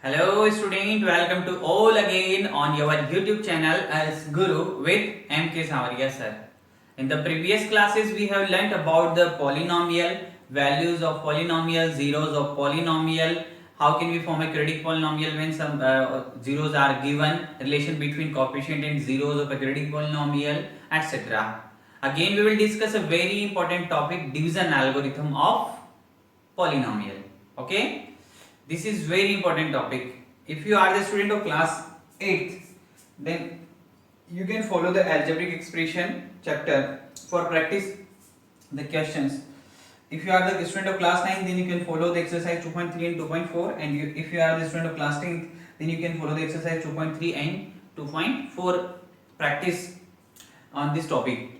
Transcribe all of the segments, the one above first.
Hello student, welcome to all again on your YouTube channel as Guru with MK Samaria sir. In the previous classes we have learnt about the polynomial, values of polynomial, zeros of polynomial, how can we form a quadratic polynomial when some zeros are given, relation between coefficient and zeros of a quadratic polynomial, etc. Again we will discuss a very important topic, division algorithm of polynomial. Okay, this is very important topic. If you are the student of class 8th, then you can follow the algebraic expression chapter for practice the questions. If you are the student of class 9, then you can follow the exercise 2.3 and 2.4, and if you are the student of class 10th, then you can follow the exercise 2.3 and 2.4 practice on this topic.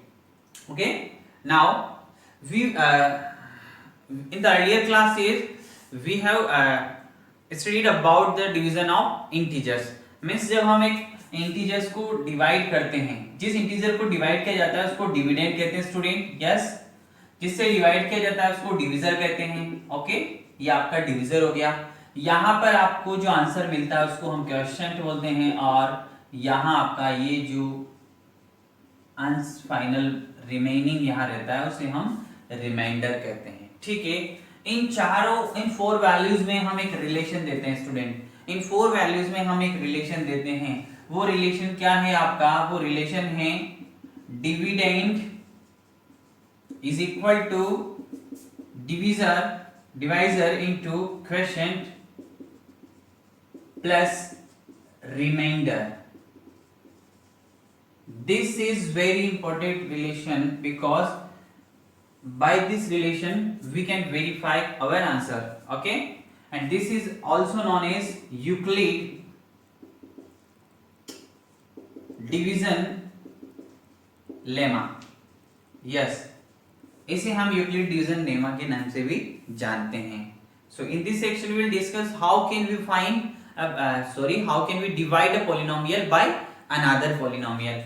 Okay, now we in the earlier classes we have studied about the division of integers. Means जब हम एक integers को divide करते हैं, जिस integer को divide किया जाता है उसको डिविडेंड कहते हैं स्टूडेंट. यस, जिससे डिवाइड किया जाता है उसको डिविजर कहते हैं. ओके, ये आपका डिविजर हो गया. यहाँ पर आपको जो आंसर मिलता है उसको हम क्वोशिएंट बोलते हैं, और यहाँ आपका ये जो फाइनल रिमेनिंग यहाँ रहता है उसे हम रिमाइंडर कहते हैं. ठीक है, इन फोर वैल्यूज में हम एक रिलेशन देते हैं स्टूडेंट. इन फोर वैल्यूज में हम एक रिलेशन देते हैं. वो रिलेशन क्या है आपका? वो रिलेशन है dividend is equal to divisor into quotient plus remainder. This is very important relation because by this relation we can verify our answer. Okay, and this is also known as Euclid division lemma. Yes, इसे हम Euclid division lemma के नाम से भी जानते हैं. So in this section we will discuss how can we how can we divide a polynomial by another polynomial.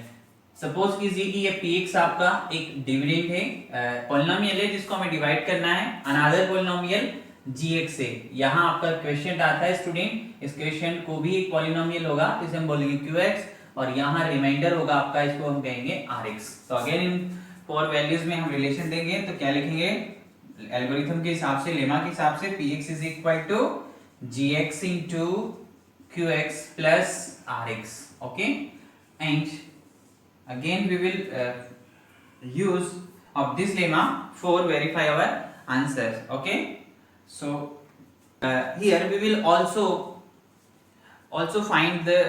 Suppose कीजिए कि ये px आपका एक डिविडेंड है, पॉलिनोमियल है जिसको हमें डिवाइड करना है अनदर पॉलिनोमियल gx से. यहाँ आपका क्वेश्चन आता है स्टूडेंट, इस क्वेश्चन को भी एक पॉलिनोमियल होगा जिसे हम बोलेंगे qx, और यहाँ रिमाइंडर होगा आपका, इसको हम कहेंगे rx. तो अगेन इन फोर वैल्यूज में हम रिलेशन देंगे तो क्या लिखेंगे? एल्गोरिथम के हिसाब से, लेमा के हिसाब से px is equal to gx into qx plus rx. Okay, and again we will use of this lemma for verify our answers. Okay, so here we will also find the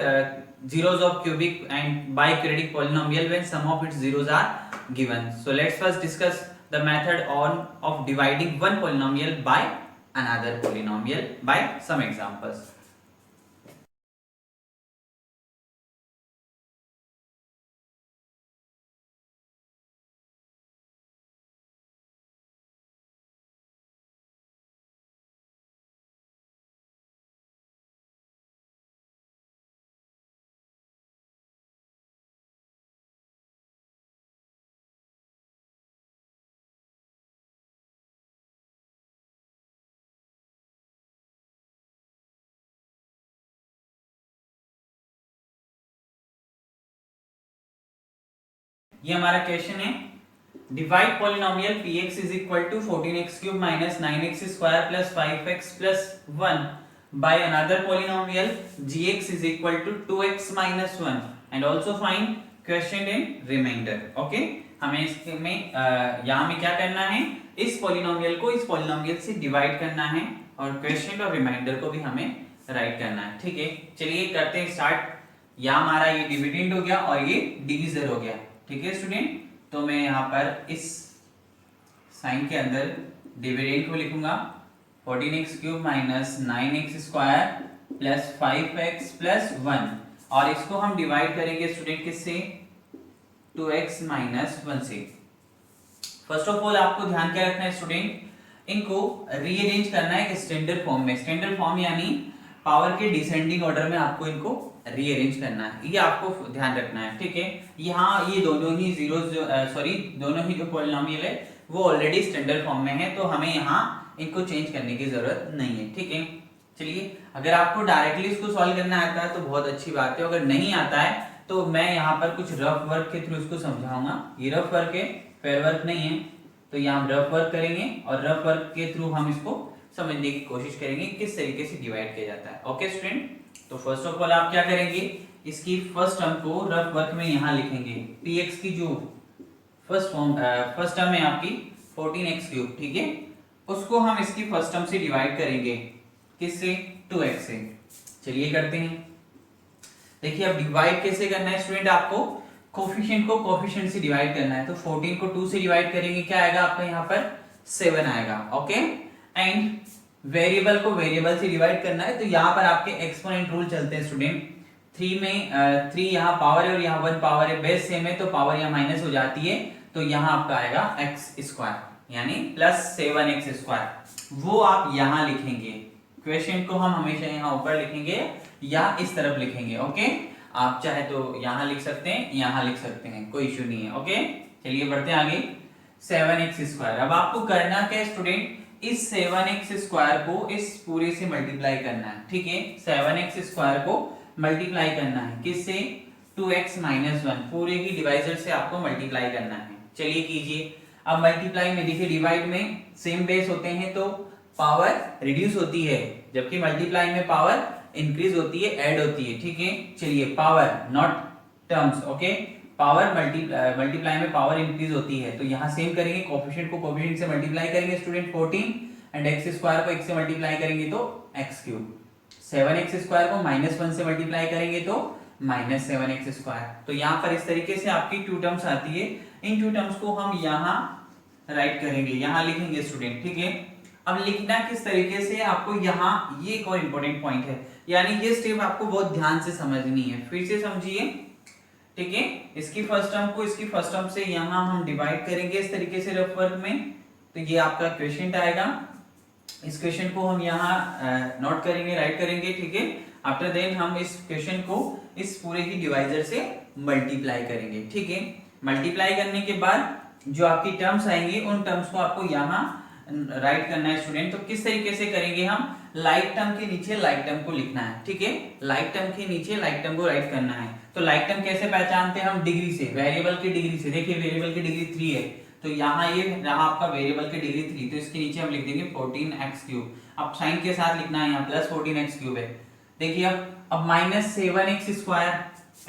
zeros of cubic and biquadratic polynomial when sum of its zeros are given. So let's first discuss the method of dividing one polynomial by another polynomial by some examples. ये हमारा question है, divide polynomial px is equal to 14x cube minus 9x square plus 5x plus 1 by another polynomial gx is equal to 2x minus 1 and also find quotient and remainder. Okay, हमें इसमें यहाँ में क्या करना है? इस polynomial को इस पॉलिनोमियल से डिवाइड करना है और क्वोशिएंट और रिमाइंडर को भी हमें राइट करना है. ठीक है, चलिए करते हैं स्टार्ट. यहाँ हमारा ये डिविडेंड हो गया और ये डिविजर हो गया. ठीक है स्टूडेंट, तो मैं यहाँ पर इस साइन के अंदर डिविडेंड को लिखूंगा 14x cube minus 9x square plus 5x plus 1, और इसको हम डिवाइड करेंगे स्टूडेंट किससे? 2x माइनस 1 से. फर्स्ट ऑफ ऑल आपको ध्यान क्या रखना है स्टूडेंट? इनको रीअरेंज करना है स्टैंडर्ड फॉर्म में. स्टैंडर्ड फॉर्म यानी पावर के डिसेंडिंग ऑर्डर में आपको इनको रीअरेंज करना है, ये आपको ध्यान रखना है. ठीक है, यहाँ ये दोनों ही दोनों ही जो पॉलिनोमियल है वो ऑलरेडी स्टैंडर्ड फॉर्म में है, तो हमें यहाँ इनको चेंज करने की जरूरत नहीं है. ठीक है, चलिए, अगर आपको डायरेक्टली इसको सॉल्व करना आता है तो बहुत अच्छी बात है, अगर नहीं आता है तो मैं यहाँ पर कुछ रफ वर्क के थ्रू इसको समझाऊंगा। ये रफ वर्क है, फेयर वर्क नहीं है, तो यहाँ हम रफ वर्क करेंगे और रफ वर्क के थ्रू हम इसको समझने की कोशिश करेंगे किस तरीके से डिवाइड किया जाता है। ओके स्टूडेंट, तो फर्स्ट ऑफ ऑल आप क्या करेंगे, इसकी फर्स्ट टर्म को रफ वर्क में यहाँ लिखेंगे। px की जो फर्स्ट टर्म है आपकी 14x³, ठीक है, उसको हम इसकी फर्स्ट टर्म से डिवाइड करेंगे, किससे, 2x से। चलिए करते हैं। देखिए अब डिवाइड कैसे करना है स्टूडेंट, आपको कोफिशिएंट को कोफिशिएंट से डिवाइड करना है, तो 14 को 2 से डिवाइड करेंगे, क्या आएगा आपका यहाँ पर 7 आएगा। ओके, एंड वेरिएबल को वेरिएबल से डिवाइड करना है, तो यहाँ पर आपके एक्सपोनेंट रूल चलते हैं स्टूडेंट। 3 में 3 यहाँ पावर है और यहाँ 1 पावर है, बेस सेम है तो पावर यहाँ माइनस हो जाती है, तो यहाँ आपका आएगा x² यानी प्लस 7x², वो आप यहाँ लिखेंगे। क्वेश्चन को हम हमेशा यहाँ ऊपर लिखेंगे या इस तरफ लिखेंगे। ओके, आप चाहे तो यहाँ लिख सकते हैं, यहाँ लिख सकते हैं, कोई इश्यू नहीं है। ओके, चलिए बढ़ते हैं आगे। 7x², अब आपको करना क्या है स्टूडेंट, इस 7x² को इस पूरे से मल्टीप्लाई करना है, ठीक है, 7x² को मल्टीप्लाई करना है, किससे, 2x - 1, पूरे की डिवाइजर से आपको मल्टीप्लाई करना है। चलिए कीजिए। अब मल्टीप्लाई में देखिए डिवाइड में सेम बेस होते हैं तो पावर रिड्यूस होती है, जबकि मल्टीप्लाई में पावर इंक्रीज होती है, ऐड होती है, ठीक है। चलिए, power not terms, okay, power multiply में पावर इंक्रीज होती है, तो यहाँ सेम करेंगे, कोफिशिएंट को कोफिशिएंट से मल्टीप्लाई करेंगे स्टूडेंट 14, एंड x² को x से मल्टीप्लाई करेंगे तो x³। 7x² को -1 से मल्टीप्लाई करेंगे तो -7x²। तो यहाँ पर इस तरीके से आपकी 2 टर्म्स आती है, इन 2 टर्म्स को हम यहाँ राइट करेंगे, यहाँ लिखेंगे स्टूडेंट, ठीक है। अब लिखना किस तरीके से, आपको यहाँ ये एक और इम्पोर्टेंट पॉइंट है, यानी ये स्टेप आपको बहुत ध्यान से समझनी है, फिर से समझिए, ठीक है। इसकी फर्स्ट टर्म को इसकी फर्स्ट टर्म से यहाँ हम डिवाइड करेंगे इस तरीके से रफ वर्क में, तो ये आपका क्वेश्चन आएगा। इस क्वेश्चन को हम यहाँ नोट करेंगे, राइट करेंगे, ठीक है। आफ्टर देन हम इस क्वेश्चन को इस पूरे की डिवाइजर से मल्टीप्लाई करेंगे, ठीक है। मल्टीप्लाई करने के बाद जो आपकी टर्म्स आएंगी उन टर्म्स को आपको यहाँ राइट करना है स्टूडेंट। तो किस तरीके से करेंगे हम, लाइक टर्म के नीचे लाइक टर्म को लिखना है, ठीक है, लाइक टर्म के नीचे लाइक टर्म को राइट करना है। तो लाइक टर्म कैसे पहचानते हैं हम, डिग्री से, वेरिएबल की डिग्री से। देखिए वेरिएबल की डिग्री 3 है, तो यहाँ ये रहा आपका वेरिएबल की डिग्री 3, तो इसके नीचे हम लिख देंगे 14x³। अब साइन के साथ लिखना है, यहाँ प्लस 14x³ है। देखिए अब -7x²,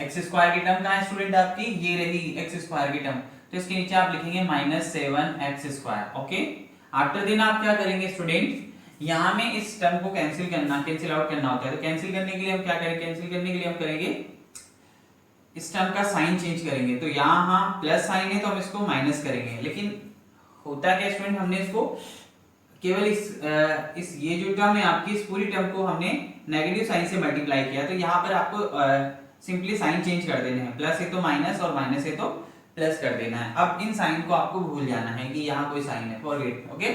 x² की टर्म कहाँ है स्टूडेंट आपकी, ये रही x² की टर्म, तो इसके नीचे आप लिखेंगे -7x²। ओके, आफ्टर देन आप क्या करेंगे स्टूडेंट, यहाँ में इस टर्म को कैंसिल आउट करना होता है, तो कैंसिल करने के लिए हम क्या करेंगे, कैंसिल करने के लिए हम करेंगे इस टर्म का साइन चेंज करेंगे, तो यहाँ प्लस साइन है तो हम इसको माइनस करेंगे, लेकिन होता क्या स्टूडेंट, हमने इसको केवल इस ये जो टर्म है आपकी, इस पूरी टर्म को हमने नेगेटिव साइन से मल्टीप्लाई किया, तो यहाँ पर आपको सिंपली साइन चेंज कर देना है, प्लस है तो माइनस और माइनस है तो प्लस कर देना है। अब इन साइन को आपको भूल जाना है कि यहाँ कोई साइन है, फॉरगेट। ओके,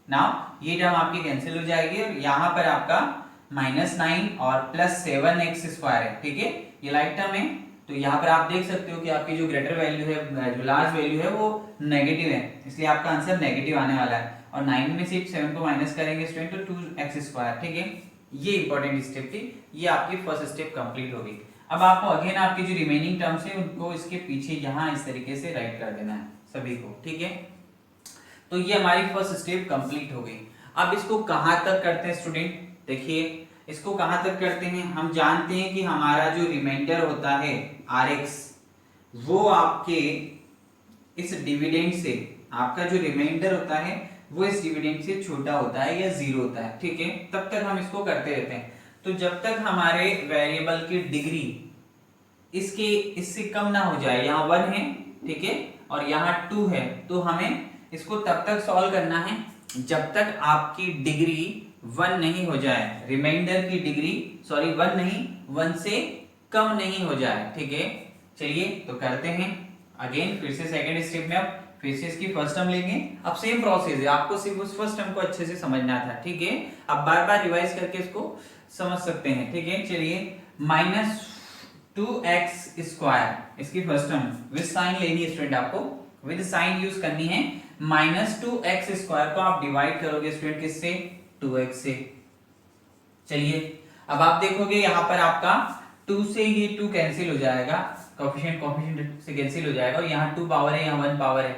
नाउ ये टर्म आपकी कैंसिल हो जाएगी और यहाँ पर आपका -9 और प्लस 7x² है, ठीक है, ये लाइक टर्म है। तो यहाँ पर आप देख सकते हो कि आपकी जो ग्रेटर वैल्यू है, जो लार्ज वैल्यू है वो नेगेटिव है, इसलिए आपका आंसर नेगेटिव आने वाला है। और 9 में से 7 को माइनस करेंगे स्टूडेंट तो 2x², ठीक है। ये इंपॉर्टेंट स्टेप थी, ये आपकी फर्स्ट स्टेप कंप्लीट होगी। अब आपको अगेन आपकी जो रिमेनिंग टर्म्स है उनको इसके पीछे यहाँ इस तरीके से राइट कर देना है सभी को, ठीक है। तो ये हमारी फर्स्ट स्टेप कंप्लीट हो गई। अब इसको कहाँ तक करते हैं स्टूडेंट, देखिए इसको कहाँ तक करते हैं, हम जानते हैं कि हमारा जो रिमाइंडर होता है Rx, वो आपके इस डिविडेंड से, आपका जो रिमाइंडर होता है वो इस डिविडेंड से छोटा होता है या 0 होता है, ठीक है। तब तक हम इसको करते रहते हैं। तो जब तक हमारे वेरिएबल की डिग्री इससे कम ना हो जाए, यहाँ 1 है, ठीक है, और यहाँ 2 है, तो हमें इसको तब तक सॉल्व करना है जब तक आपकी डिग्री 1 नहीं हो जाए, रिमाइंडर की डिग्री 1 नहीं 1 से कम नहीं हो जाए, ठीक है। चलिए तो करते हैं अगेन, फिर से सेकेंड स्टेप में अब फिर से इसकी फर्स्ट टर्म लेंगे। अब सेम प्रोसेस है, आपको सिर्फ उस फर्स्ट टर्म को अच्छे से समझना था, ठीक है। अब बार बार रिवाइज करके इसको समझ सकते हैं, ठीक है। चलिए -2x², इसकी फर्स्ट टर्म विद साइन लेनी है स्टूडेंट, आपको विद साइन यूज करनी है। -2x² को आप डिवाइड करोगे स्टूडेंट किससे, 2x से। चलिए अब आप देखोगे यहाँ पर आपका 2 से ये 2 कैंसिल हो जाएगा, कोफिशिएंट कोफिशिएंट से कैंसिल हो जाएगा, और यहाँ 2 पावर है, यहाँ 1 पावर है,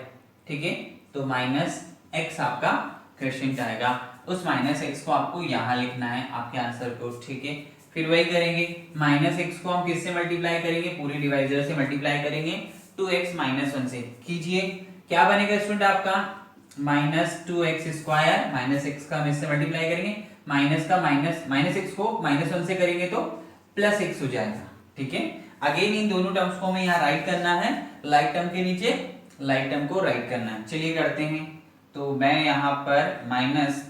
ठीक है। तो माइनस x आपका क्वेश्चन आएगा। उस माइनस x को आपको यहाँ लिखना है आपके आंसर को, ठीक है। फिर वही करेंगे, माइनस x को हम किससे मल्टीप्लाई करेंगे, पूरे डिवाइजर से मल्टीप्लाई करेंगे, 2x माइनस 1 से कीजिए, क्या बनेगा स्टूडेंट आपका minus 2x square, minus x का हम इससे मल्टीप्लाई करेंगे, माइनस का माइनस x को माइनस 1 से करेंगे तो प्लस x हो जाएगा, ठीक है। अगेन इन दोनों टर्म्स को हमें यहाँ राइट करना है, लाइक टर्म के नीचे लाइक टर्म को राइट करना है। चलिए करते हैं, तो मैं यहाँ पर माइनस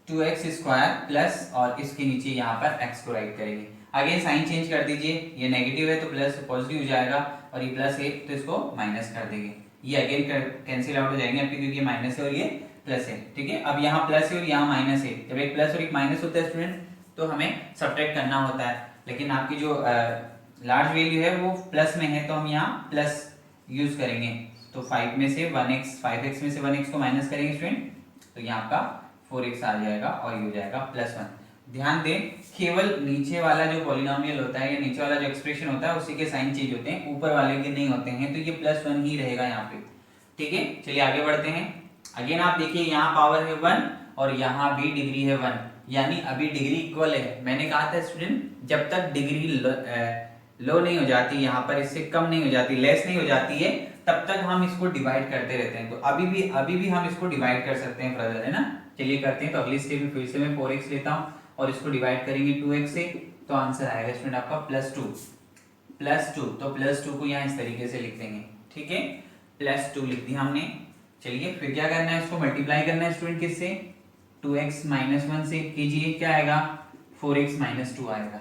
2x स्क्वायर प्लस और इसके नीचे यहाँ पर x को राइट करेंगे। अगेन साइन चेंज कर दीजिए, ये नेगेटिव है तो प्लस पॉजिटिव हो जाएगा, और ये प्लस है तो इसको माइनस कर देंगे, ये अगेन कैंसिल आउट हो जाएंगे आपके, क्योंकि ये माइनस है और ये प्लस है, ठीक है। अब यहाँ प्लस है और यहाँ माइनस है, जब एक प्लस और एक माइनस होता है स्टूडेंट तो हमें सब्ट्रैक्ट करना होता है, लेकिन आपकी जो लार्ज वैल्यू है वो प्लस में है तो हम यहाँ प्लस यूज करेंगे। तो 5 में से 1x 5x में से 1x को माइनस करेंगे स्टूडेंट, तो यहाँ आपका 4x आ जाएगा और ये हो जाएगा +1। ध्यान दें केवल नीचे वाला जो पॉलिनोमियल होता है या नीचे वाला जो एक्सप्रेशन होता है उसी के साइन चेंज होते हैं, ऊपर वाले के नहीं होते हैं, तो ये +1 ही रहेगा यहाँ पे, ठीक है। चलिए आगे बढ़ते हैं। अगेन आप देखिए यहाँ पावर है 1 और यहाँ भी डिग्री है 1, यानी अभी डिग्री इक्वल है। मैंने कहा था स्टूडेंट जब तक डिग्री लो नहीं हो जाती, यहाँ पर इससे कम नहीं हो जाती, लेस नहीं हो जाती है, तब तक हम इसको डिवाइड करते रहते हैं। तो अभी भी हम इसको डिवाइड कर सकते हैं ब्रदर, है ना। चलिए करते हैं, तो अगली स्टेप में फिर से मैं 4x लेता हूँ और इसको डिवाइड करेंगे 2x से, तो आंसर आएगा स्टूडेंट आपका +2। तो +2 को यहाँ इस तरीके से लिख देंगे, ठीक है, +2 लिख दिया हमने। चलिए फिर क्या करना है, इसको मल्टीप्लाई करना है स्टूडेंट किससे, 2x माइनस 1 से कीजिए, क्या आएगा 4x माइनस 2 आएगा,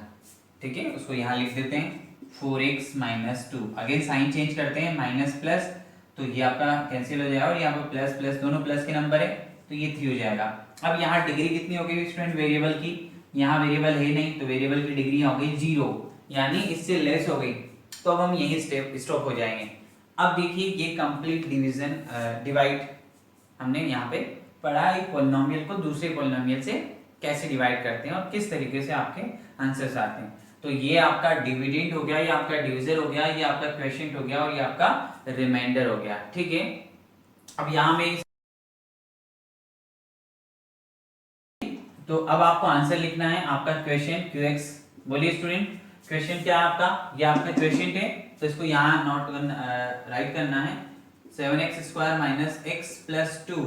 ठीक है। उसको यहाँ लिख देते हैं 4x minus 2। Again sine change करते हैं, माइनस प्लस, तो ये आपका कैंसिल हो जाएगा और यहाँ पर प्लस प्लस दोनों प्लस के नंबर है तो ये 3 हो जाएगा। अब यहाँ डिग्री कितनी हो गई स्टूडेंट वेरिएबल की, यहाँ वेरिएबल है नहीं तो वेरिएबल की डिग्री हो गई 0, यानी इससे लेस हो गई, तो अब हम यही स्टॉप हो जाएंगे। अब देखिए ये कंप्लीट डिवीजन डिवाइड हमने यहाँ पे पढ़ा, एक पॉलिनोमियल को दूसरे पॉलिनोमियल से कैसे डिवाइड करते हैं और किस तरीके से आपके आंसर्स आते हैं। तो ये आपका डिविडेंड हो गया, ये आपका डिविजर हो गया, ये आपका क्वोशिएंट हो गया और ये आपका रिमाइंडर हो गया, ठीक है। अब यहाँ में तो अब आपको आंसर लिखना है आपका क्वोशिएंट qx। बोलिए स्टूडेंट क्वोशिएंट क्या है आपका, ये आपका क्वोशिएंट है, तो इसको यहाँ नोट राइट करना है 7x square minus x plus 2,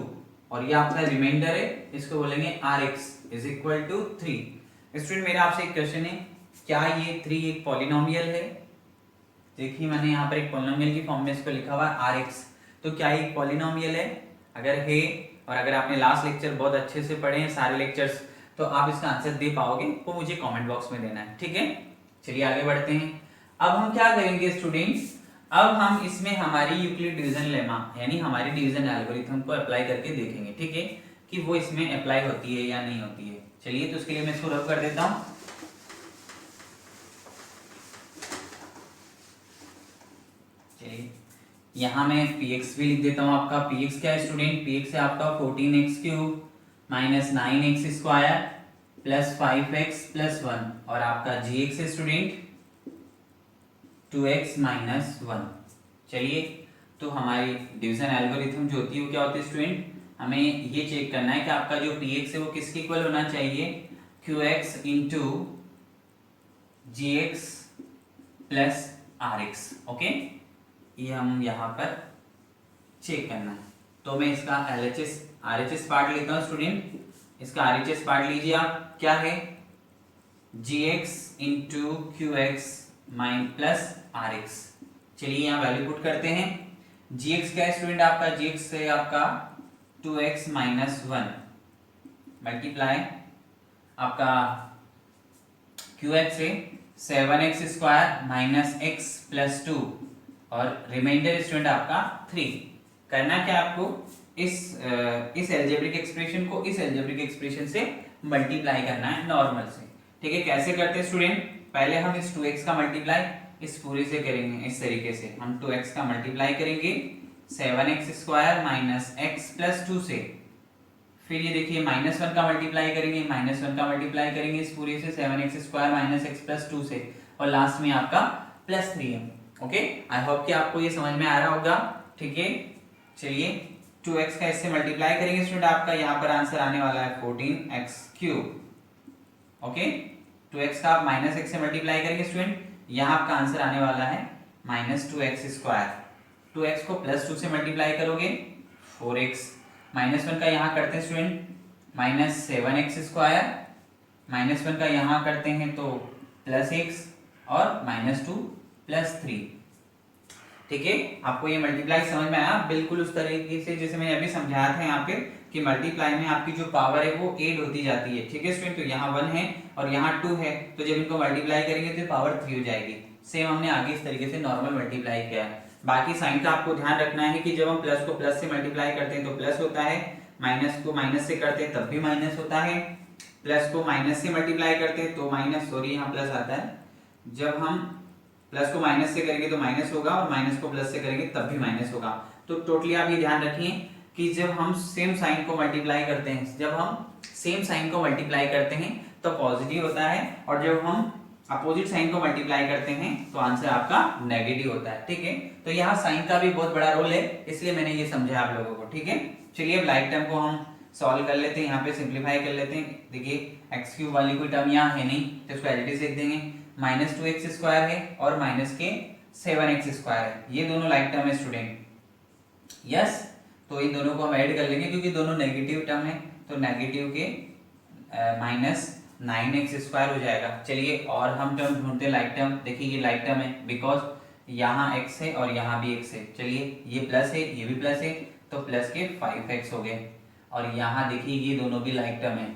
और ये आपका रिमाइंडर है, इसको बोलेंगे rx is equal to 3। Student मेरा आपसे एक क्वेश्चन है, क्या ये 3 एक पॉलिनोमियल है? देखिए मैंने यहाँ पर एक पॉलिनोमियल की फॉर्म में इसको लिखा हुआ है rx, तो क्या ये एक पॉलिनोमियल है? अगर है और अगर आपने लास्ट लेक्चर बहुत अच्छे से पढ़े हैं सारे लेक्चर्स, तो आप इसका आंसर दे पाओगे, वो मुझे कमेंट बॉक्स में देना है, ठीक है। चलिए आगे बढ़ते हैं। अब हम क्या करेंगे स्टूडेंट्स, अब हम इसमें हमारी यूक्लिड डिवीजन लेमा यानी हमारी डिवीजन एल्गोरिथम को अप्लाई करके देखेंगे, ठीक है, कि वो इसमें अप्लाई होती है या नहीं होती है। चलिए तो उसके लिए मैं इसको रब कर देता हूँ। चलिए यहाँ मैं px भी लिख देता हूँ। आपका px क्या है स्टूडेंट, px है आपका 14x cube minus 9x square plus 5x plus 1, और आपका gx है स्टूडेंट 2x माइनस 1। चलिए तो हमारी डिवीजन एल्गोरिथम जो होती है वो क्या होती है स्टूडेंट, हमें ये चेक करना है कि आपका जो px है वो किसके इक्वल होना चाहिए, qx into gx plus rx, okay. ये हम यहाँ पर चेक करना है, तो मैं इसका RHS पार्ट लेता हूँ स्टूडेंट। इसका RHS पार्ट लीजिए आप, क्या है gx into qx mine plus rx। चलिए यहाँ वैल्यू पुट करते हैं। gx क्या है स्टूडेंट आपका, gx है आपका 2x माइनस 1 मल्टीप्लाई आपका qx है 7x square minus x plus 2, और रिमाइंडर स्टूडेंट आपका 3। करना क्या आपको, इस अलजेब्रिक एक्सप्रेशन को इस अलजेब्रिक एक्सप्रेशन से मल्टीप्लाई करना है नॉर्मल से, ठीक है। कैसे करते हैं स्टूडेंट, पहले हम इस 2x का मल्टीप्लाई इस पूरे से करेंगे, इस तरीके से हम 2x का मल्टीप्लाई करेंगे 7x square minus x plus 2 से, फिर ये देखिए -1 का मल्टीप्लाई करेंगे, -1 का मल्टीप्लाई करेंगे इस पूरे से 7x square minus x plus 2 से, और लास्ट में आपका +3 है। ओके, आई होप कि आपको ये समझ में आ रहा होगा। ठीक है, चलिए 2x का इससे मल्टीप्लाई करेंगे स्टूडेंट, आपका यहाँ पर आंसर आने वाला है 14x3। ओके, 2x का आप -x से मल्टीप्लाई करेंगे स्टूडेंट, यहाँ आपका आंसर आने वाला है -2x स्क्वायर। 2x को +2 से मल्टीप्लाई करोगे 4x, -1 का यहाँ करते हैं स्टूडेंट -7x स्क्वायर, -1 का यहाँ करते हैं तो +x और -2 +3। ठीक है, आपको ये मल्टीप्लाई समझ में आया बिल्कुल उस तरीके से जैसे मैंने अभी समझाया था यहाँ पे कि मल्टीप्लाई में आपकी जो पावर है वो ऐड होती जाती है। ठीक है स्टूडेंट, तो यहाँ 1 है और यहाँ 2 है, तो जब इनको मल्टीप्लाई करेंगे तो पावर 3 हो जाएगी। सेम हमने आगे इस तरीके से नॉर्मल मल्टीप्लाई किया है। बाकी साइन का आपको ध्यान रखना है कि जब हम प्लस को प्लस से मल्टीप्लाई करते हैं तो प्लस होता है, माइनस को माइनस से करते हैं तब भी माइनस होता है, प्लस को माइनस से मल्टीप्लाई करते हैं तो माइनस, सॉरी यहाँ प्लस आता है, जब हम प्लस को माइनस से करेंगे तो माइनस होगा और माइनस को प्लस से करेंगे तब भी माइनस होगा। तो टोटली आप ये ध्यान रखिए कि जब हम सेम साइन को मल्टीप्लाई करते हैं, जब हम सेम साइन को मल्टीप्लाई करते हैं तो पॉजिटिव होता है, और जब हम अपोजिट साइन को मल्टीप्लाई करते हैं तो आंसर आपका नेगेटिव होता है। ठीक है, तो यहाँ साइन का भी बहुत बड़ा रोल है, इसलिए मैंने ये समझाया आप लोगों को। ठीक है, चलिए अब लाइक टर्म को हम सॉल्व कर लेते हैं, यहाँ पे सिंप्लीफाई कर लेते हैं। देखिए x क्यूब वाली कोई टर्म यहाँ है नहीं तो इसको एज इट इज लिख देंगे, -2x स्क्वायर है और -7x स्क्वायर है, ये दोनों लाइक टर्म है स्टूडेंट। यस, तो इन दोनों को हम ऐड कर लेंगे क्योंकि दोनों नेगेटिव टर्म है, तो नेगेटिव के -9x स्क्वायर हो जाएगा। चलिए और हम टर्म ढूंढते हैं लाइक टर्म। देखिए ये लाइक टर्म है बिकॉज यहाँ x है और यहाँ भी x है। चलिए ये प्लस है ये भी प्लस है तो प्लस के 5x हो गए, और यहाँ देखिए ये दोनों भी लाइक टर्म है।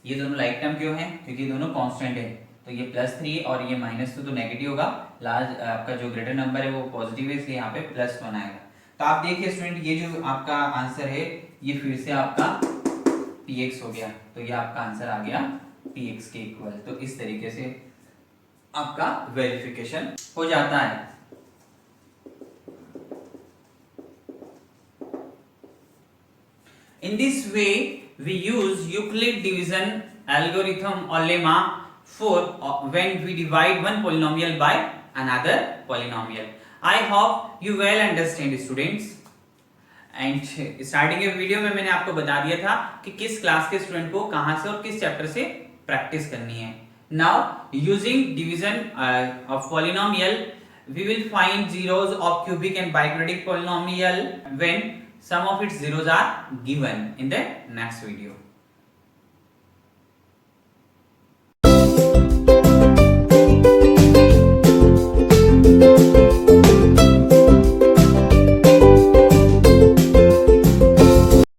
ये दोनों लाइक टर्म क्यों है? क्योंकि दोनों कांस्टेंट है, तो ये +3 और ये -2 तो नेगेटिव होगा, लार्ज आपका जो ग्रेटर नंबर है वो पॉजिटिव है, इसलिए यहाँ पे +1 आएगा। तो आप देखिए स्टूडेंट ये जो आपका आंसर है ये फिर से आपका px हो गया, तो ये आपका आंसर आ गया px के इक्वल। तो इस तरीके से आपका वेरिफिकेशन हो जाता है। In this way we use Euclid division algorithm or lemma for when we divide one polynomial by another polynomial. I hope you well understand students. And starting के वीडियो में मैंने आपको बता दिया था कि किस क्लास के स्टूडेंट को कहां से और किस चैप्टर से प्रैक्टिस करनी है। Now using division of polynomial we will find zeros of cubic and biquadratic polynomial when some of its zeros are given in the next video.